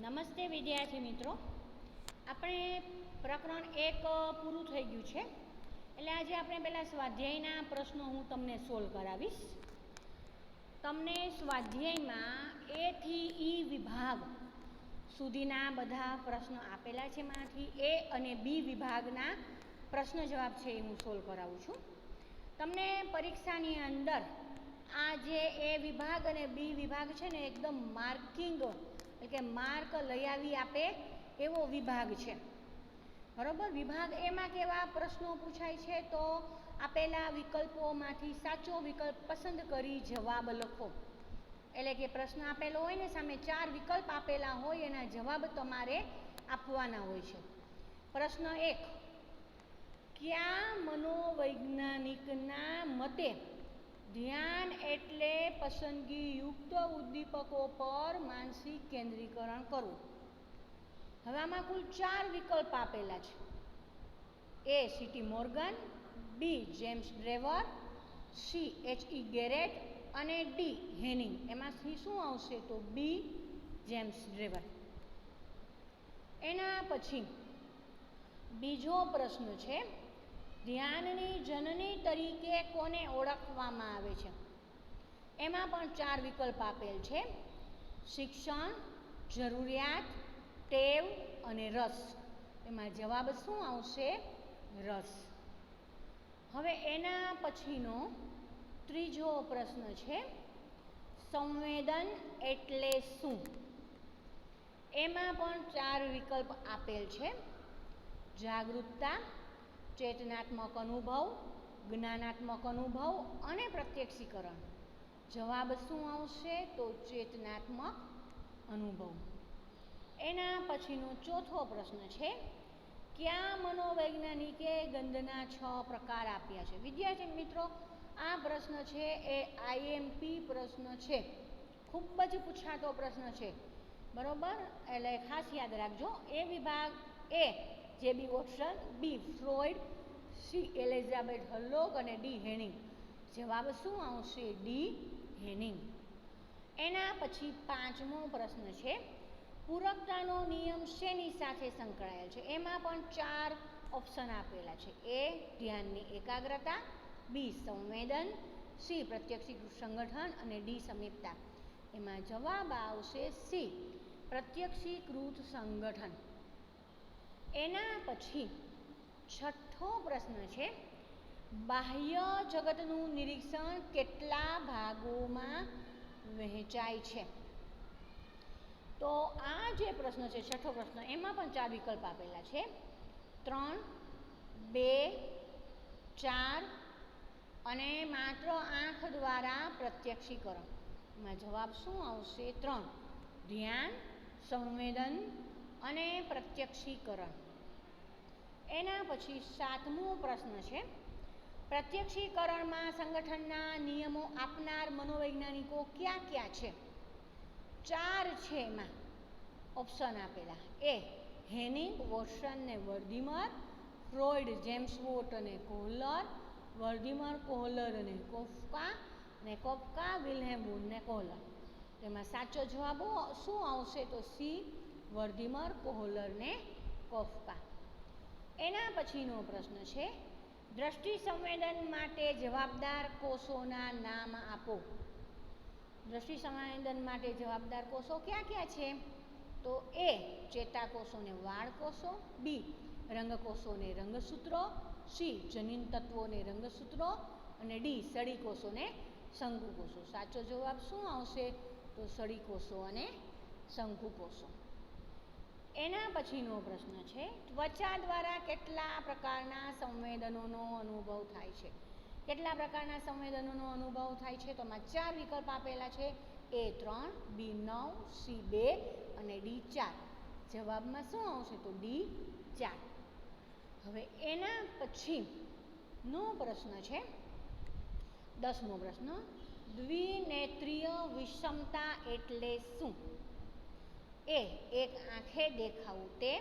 નમસ્તે વિદ્યાર્થી મિત્રો, આપણે પ્રકરણ 1 પૂરું થઈ ગયું છે. એટલે આજે આપણે પહેલાં સ્વાધ્યાયના પ્રશ્નો હું તમને સોલ્વ કરાવીશ. તમને સ્વાધ્યાયમાં A થી E વિભાગ સુધીના બધા પ્રશ્નો આપેલા છે. એમાંથી A અને B વિભાગના પ્રશ્ન જવાબ છે એ હું સોલ્વ કરાવું છું. તમને પરીક્ષાની અંદર આ જે A વિભાગ અને B વિભાગ છે ને એકદમ માર્કિંગ એટલે કે માર્ક લઈ આવી આપે એવો વિભાગ છે, બરાબર. વિભાગ એમાં કેવા પ્રશ્નો પૂછાય છે તો આપેલા વિકલ્પોમાંથી સાચો વિકલ્પ પસંદ કરી જવાબ લખો. એટલે કે પ્રશ્ન આપેલો હોય ને, સામે 4 વિકલ્પ આપેલા હોય, એના જવાબ તમારે આપવાના હોય છે. પ્રશ્ન 1, કયા મનોવૈજ્ઞાનિકના મતે ધ્યાન એટલે પસંદગીયુક્ત ઉદ્દીપકો પર માનસિક કેન્દ્રીકરણ કરવું? હવે આમાં કુલ 4 વિકલ્પ આપેલા છે. A. C.T. Morgan, B. James Drever, C. H.E. Garrett અને D. હેનિંગ. એમાંથી શું આવશે તો B. જેમ્સ ડ્રેવર. એના પછી બીજો પ્રશ્ન છે, ધ્યાનની જનની તરીકે કોને ઓળખવામાં આવે છે? એમાં પણ 4 વિકલ્પ આપેલ છે. શિક્ષણ, જરૂરિયાત, ટેવ અને રસ. એમાં જવાબ શું આવશે? રસ. હવે એના પછીનો ત્રીજો પ્રશ્ન છે, સંવેદન એટલે શું? એમાં પણ 4 વિકલ્પ આપેલ છે. જાગૃતતા, ચેતનાત્મક અનુભવ, જ્ઞાનાત્મક અનુભવ અને પ્રત્યક્ષીકરણ. જવાબ શું આવશે તો ચેતનાત્મક અનુભવ. એના પછીનો ચોથો પ્રશ્ન છે, કયા મનોવૈજ્ઞાનિકે ગંધના 6 પ્રકાર આપ્યા છે? વિદ્યાર્થી મિત્રો, આ પ્રશ્ન છે એ IMP પ્રશ્ન છે, ખૂબ જ પૂછાતો પ્રશ્ન છે, બરાબર. એટલે ખાસ યાદ રાખજો. એ વિભાગ A. J.B. Watson, B. Freud, C. Elizabeth Hurlock અને D. હેનિંગ. જવાબ શું આવશે? D. હેનિંગ. એના પછી 5મો પ્રશ્ન છે, પૂરકતાનો નિયમ શેની સાથે સંકળાયેલ છે? એમાં પણ 4 ઓપ્શન આપેલા છે. A. ધ્યાનની એકાગ્રતા, B. સંવેદન, C. પ્રત્યક્ષીકૃત સંગઠન અને D. સમીપતા. એમાં જવાબ આવશે C. પ્રત્યક્ષીકૃત સંગઠન. એના પછી 6થો પ્રશ્ન છે, બાહ્ય જગતનું નિરીક્ષણ કેટલા ભાગોમાં વહેંચાય છે? તો આ જે પ્રશ્ન છે 6થો પ્રશ્ન, એમાં પણ 4 વિકલ્પ આપેલા છે. 3, 2, 4 અને માત્ર આંખ દ્વારા પ્રત્યક્ષીકરણ. એમાં જવાબ શું આવશે? 3, ધ્યાન, સંવેદન અને પ્રત્યક્ષીકરણ. એના પછી 7મો પ્રશ્ન છે, પ્રત્યક્ષીકરણમાં સંગઠનના નિયમો આપનાર મનોવૈજ્ઞાનિકો ક્યાં ક્યાં છે? 4 છે એમાં ઓપ્શન આપેલા. A. હેનિંગ, વોટસન ને વર્ધીમર, ફ્રોઈડ, જેમ્સ વોટ અને કોહલર, વર્ધીમર, કોહલર અને કોફકા, અને કોફકા, વિલ્હેમ વૂડ ને કોહલર. તેમાં સાચો જવાબ શું આવશે તો C. વર્ધીમર, કોહલર ને કોફકા. એના પછીનો પ્રશ્ન છે, દ્રષ્ટિ સંવેદન માટે જવાબદાર કોષોના નામ આપો. દ્રષ્ટિ સંવેદન માટે જવાબદાર કોષો ક્યાં ક્યાં છે? તો A. ચેતાકોષો ને વાળ કોષો, B. રંગકોષો ને રંગસૂત્રો, C. જનીન તત્વો ને રંગસૂત્રો અને D. સળીકોષો ને શંકુકોષો. સાચો જવાબ શું આવશે તો સળીકોષો અને શંકુકોષો. એના પછીનો પ્રશ્ન છે, ત્વચા દ્વારા કેટલા પ્રકારના સંવેદનોનો અનુભવ થાય છે? કેટલા પ્રકારના સંવેદનોનો અનુભવ થાય છે? તો આમાં 4 વિકલ્પ આપેલા છે. A. 3, B. 9, C. 2 અને D. 4. જવાબમાં શું આવશે તો D. 4. હવે એના પછીનો પ્રશ્ન છે 10મો પ્રશ્ન, દ્વિનેત્રીય વિષમતા એટલે શું? A. એક આંખે દેખાવું તે,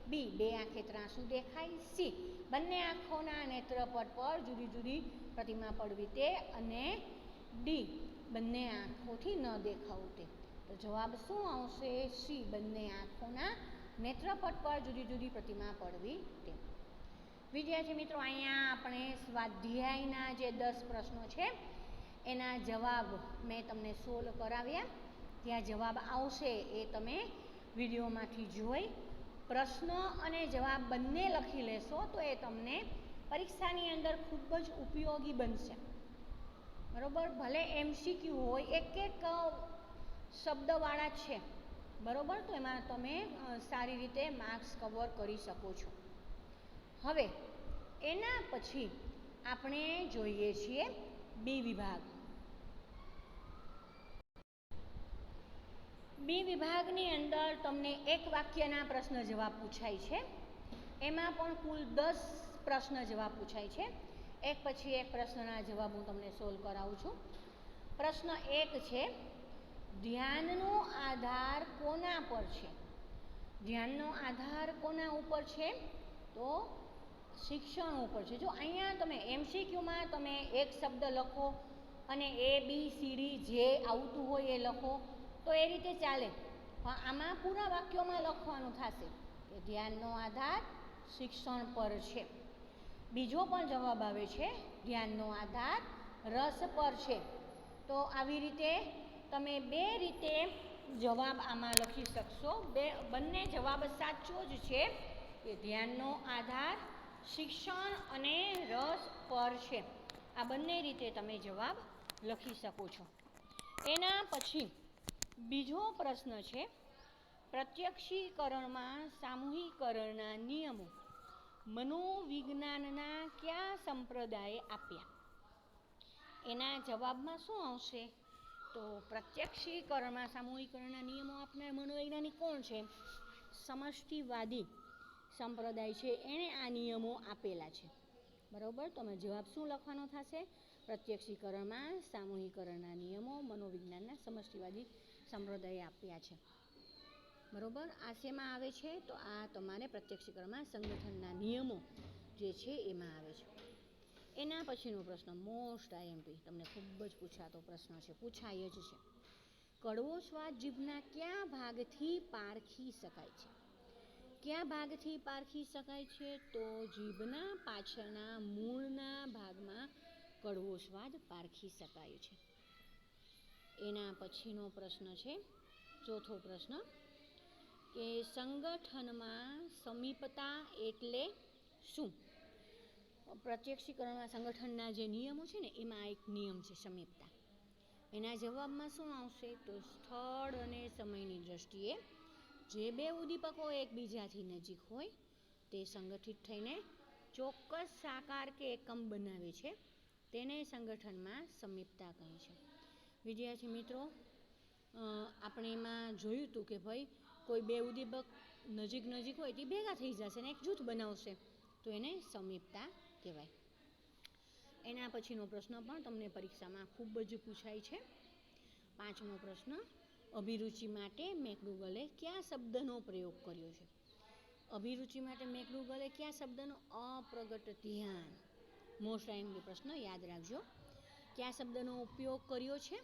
B. 2 આંખે ત્રાંસું દેખાય, C. બંને આંખોના નેત્રપટ પર જુદી જુદી પ્રતિમા પડવી તે અને D. બંને આંખોથી ન દેખાવું તે. તો તો જવાબ શું આવશે? સી, બંને આંખોના નેત્રપટ પર જુદી જુદી પ્રતિમા પડવી તે. વિદ્યાર્થી મિત્રો, અહીંયા આપણે સ્વાધ્યાયના જે 10 પ્રશ્નો છે એના જવાબ મેં તમને સોલ્વ કરાવ્યા. ત્યાં જવાબ આવશે એ તમે વિડીયોમાંથી જોઈ પ્રશ્ન અને જવાબ બંને લખી લેશો તો એ તમને પરીક્ષાની અંદર ખૂબ જ ઉપયોગી બનશે. બરાબર, ભલે MCQ હોય, એક શબ્દવાળા છે, બરાબર, તો એમાં તમે સારી રીતે માર્ક્સ કવર કરી શકો છો. હવે એના પછી આપણે જોઈએ છીએ બી વિભાગ. બી વિભાગની અંદર તમને એક વાક્યના પ્રશ્ન જવાબ પૂછાય છે. એમાં પણ કુલ 10 પ્રશ્ન જવાબ પૂછાય છે. એક પછી એક પ્રશ્નના જવાબ હું તમને સોલ્વ કરાવું છું. પ્રશ્ન 1 છે, ધ્યાનનો આધાર કોના પર છે? ધ્યાનનો આધાર કોના ઉપર છે? તો શિક્ષણ ઉપર છે. જો અહીંયા તમે MCQમાં તમે એક શબ્દ લખો અને ABCD જે આવતું હોય એ લખો તો એ રીતે ચાલે, પણ આમાં પૂરા વાક્યોમાં લખવાનું થશે કે ધ્યાનનો આધાર શિક્ષણ પર છે. બીજો પણ જવાબ આવે છે, ધ્યાનનો આધાર રસ પર છે. તો આવી રીતે તમે 2 રીતે જવાબ આમાં લખી શકશો. બંને જવાબ સાચો જ છે કે ધ્યાનનો આધાર શિક્ષણ અને રસ પર છે. આ બંને રીતે તમે જવાબ લખી શકો છો. એના પછી બીજો પ્રશ્ન છે, પ્રત્યક્ષીકરણમાં સામૂહિકરણના નિયમો મનોવિજ્ઞાનના કયા સંપ્રદાયે આપ્યા? એના જવાબમાં શું આવશે? તો પ્રત્યક્ષીકરણમાં સામૂહિકરણના નિયમો આપનાર મનોવૈજ્ઞાનિક કોણ છે? સમષ્ટિવાદી સંપ્રદાય છે, એણે આ નિયમો આપેલા છે. બરાબર, તો અમે જવાબ શું લખવાનો થશે? પ્રત્યક્ષીકરણમાં સામૂહિકરણના નિયમો મનોવિજ્ઞાનના સમષ્ટિવાદી સંપ્રદાયે આપ્યા છે. બરાબર, આ શેમાં આવે છે? તો આ તમારે પ્રત્યક્ષીકરણમાં સંગઠનના નિયમો જે છે એમાં આવે છે. એના પછીનો પ્રશ્ન મોસ્ટ IMP, તમને ખૂબ જ પૂછાતો પ્રશ્ન છે, પૂછાય જ છે. કડવો સ્વાદ જીભના કયા ભાગથી પારખી શકાય છે? કયા ભાગથી પારખી શકાય છે? તો જીભના પાછળના મૂળના ભાગમાં કડવો સ્વાદ પારખી શકાય છે. એના પછીનો પ્રશ્ન છે, ચોથો પ્રશ્ન, કે સંગઠનમાં સમીપતા એટલે શું? પ્રત્યક્ષીકરણમાં સંગઠનના જે નિયમો છે ને એમાં એક નિયમ છે સમીપતા. એના જવાબમાં શું આવશે? તો સ્થળ અને સમયની દ્રષ્ટિએ જે 2 ઉદ્દીપકો એકબીજાથી નજીક હોય તે સંગઠિત થઈને ચોક્કસ સાકાર કે એકમ બનાવે છે તેને સંગઠનમાં સમીપતા કહે છે. વિદ્યાર્થી મિત્રો, આપણે એમાં જોયું હતું કે ભાઈ કોઈ 2 ઉદ્દીપક નજીક હોય તે ભેગા થઈ જશે ને એક જૂથ બનાવશે તો એને સમીપતા કહેવાય. એના પછીનો પ્રશ્ન પણ તમને પરીક્ષામાં ખૂબ જ પૂછાય છે. 5મો પ્રશ્ન, અભિરુચિ માટે મેકડુગલે કયા શબ્દનો પ્રયોગ કર્યો છે? અભિરુચિ માટે મેકડુગલે કયા શબ્દનો? અપ્રગટ ધ્યાન. મોસ્ટ IMP પ્રશ્ન યાદ રાખજો. કયા શબ્દનો ઉપયોગ કર્યો છે?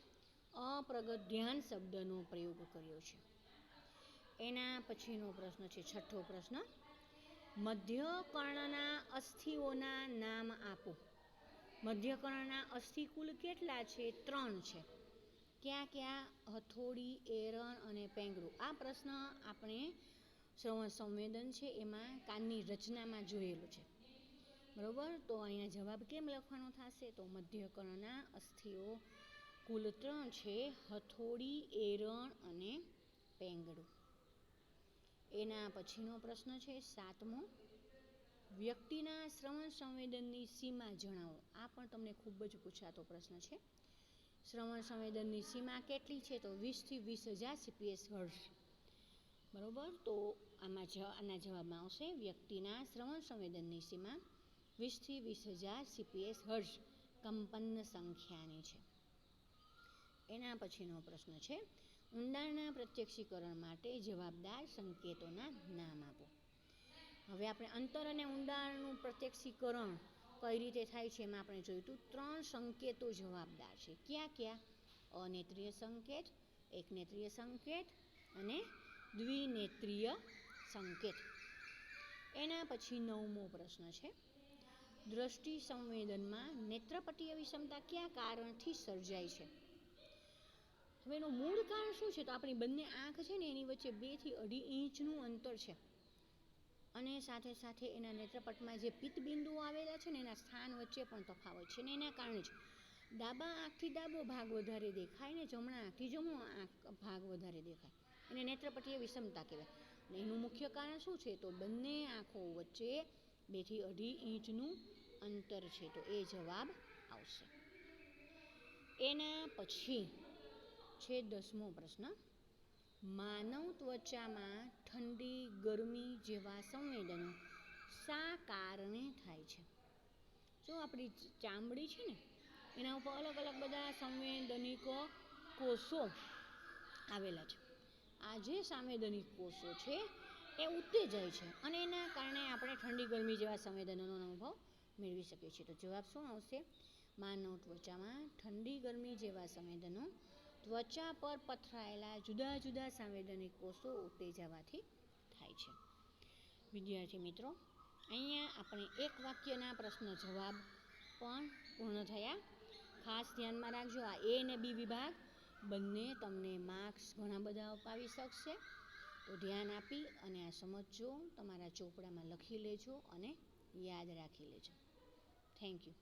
અપ્રગટ ધ્યાન શબ્દનો પ્રયોગ કર્યો છે. એના પછીનો પ્રશ્ન છે 6થો પ્રશ્ન, મધ્ય કર્ણના અસ્થિઓના નામ આપો. મધ્ય કર્ણના અસ્થિ કુલ કેટલા છે? 3 છે. ક્યાં ક્યાં? હથોડી, એરણ અને પેંગડું. આ પ્રશ્ન આપણે શ્રવણ સંવેદન છે એમાં કાનની રચનામાં જોયેલું છે. બરાબર, તો અહીંયા જવાબ કેમ લખવાનો થશે? તો મધ્ય કર્ણના અસ્થિઓ કુલ 3 છે, હથોડી, એરણ અને પેંગડું. એના પછીનો પ્રશ્ન છે 7મો, વ્યક્તિના શ્રવણ સંવેદનની સીમા જણાવો. આ પણ તમને ખૂબ જ પૂછાતો પ્રશ્ન છે. શ્રવણ સંવેદનની સીમા કેટલી છે? તો 20 થી 20,000 CPS હર્ટ્ઝ. બરાબર, તો આના જવાબમાં આવશે વ્યક્તિના શ્રવણ સંવેદનની સીમા 20 થી 20,000 CPS હર્ટ્ઝ કંપન સંખ્યાની છે. એના પછીનો પ્રશ્ન છે, ઊંડાણના પ્રત્યક્ષીકરણ માટે જવાબદાર સંકેતોના નામ આપો. હવે આપણે અંતર અને ઊંડાણનું પ્રત્યક્ષીકરણ કઈ રીતે થાય છે એમાં આપણે જોયું હતું 3 સંકેતો જવાબદાર છે. ક્યાં ક્યાં? અનેત્રીય સંકેત, એકનેત્રીય સંકેત અને દ્વિનેત્રીય સંકેત. એના પછી 9મો પ્રશ્ન છે, દ્રષ્ટિ સંવેદનમાં નેત્રપટીય વિષમતા કયા કારણથી સર્જાય છે? હવે એનું મૂળ કારણ શું છે? તો આપણી બંને આંખ છે ને એની વચ્ચે 2 થી 2.5 ઇંચનું અંતર છે અને સાથે સાથે એના નેત્રપટમાં જે પિત્તબિંદુઓ આવેલા છે ને એના સ્થાન વચ્ચે પણ તફાવત છે ને એના કારણે જ ડાબા આંખથી ડાબો ભાગ વધારે દેખાય ને જમણા આંખથી જમણો ભાગ વધારે દેખાય. એને નેત્રપટીય વિષમતા કહેવાય. અને એનું મુખ્ય કારણ શું છે? તો બંને આંખો વચ્ચે 2 થી 2.5 ઇંચનું અંતર છે. તો એ જવાબ આવશે. એના પછી છે 10મો પ્રશ્ન, માનવ ત્વચામાં ઠંડી ગરમી જેવા સંવેદનો શા કારણે થાય છે? જો આપણી ચામડી છે ને એના ઉપર અલગ અલગ બધા સંવેદનિક કોષો આવેલા છે. આ જે સંવેદનિક કોષો છે એ ઉત્તેજાય છે અને એના કારણે આપણે ઠંડી ગરમી જેવા સંવેદનોનો અનુભવ મેળવી શકીએ છીએ. તો જવાબ શું આવશે? માનવ ત્વચામાં ઠંડી ગરમી જેવા સંવેદનો ત્વચા પર પથરાયેલા જુદા જુદા સંવેદનિક કોષો ઉત્તેજાવાથી થાય છે. વિદ્યાર્થી મિત્રો, અહીંયા આપણે એક વાક્યના પ્રશ્ન જવાબ પણ પૂર્ણ થયા. ખાસ ધ્યાનમાં રાખજો, આ એ અને બી વિભાગ બંને તમને માર્ક્સ ઘણા બધા અપાવી શકશે. તો ધ્યાન આપી અને આ સમજજો, તમારા ચોપડામાં લખી લેજો અને યાદ રાખી લેજો. Thank you.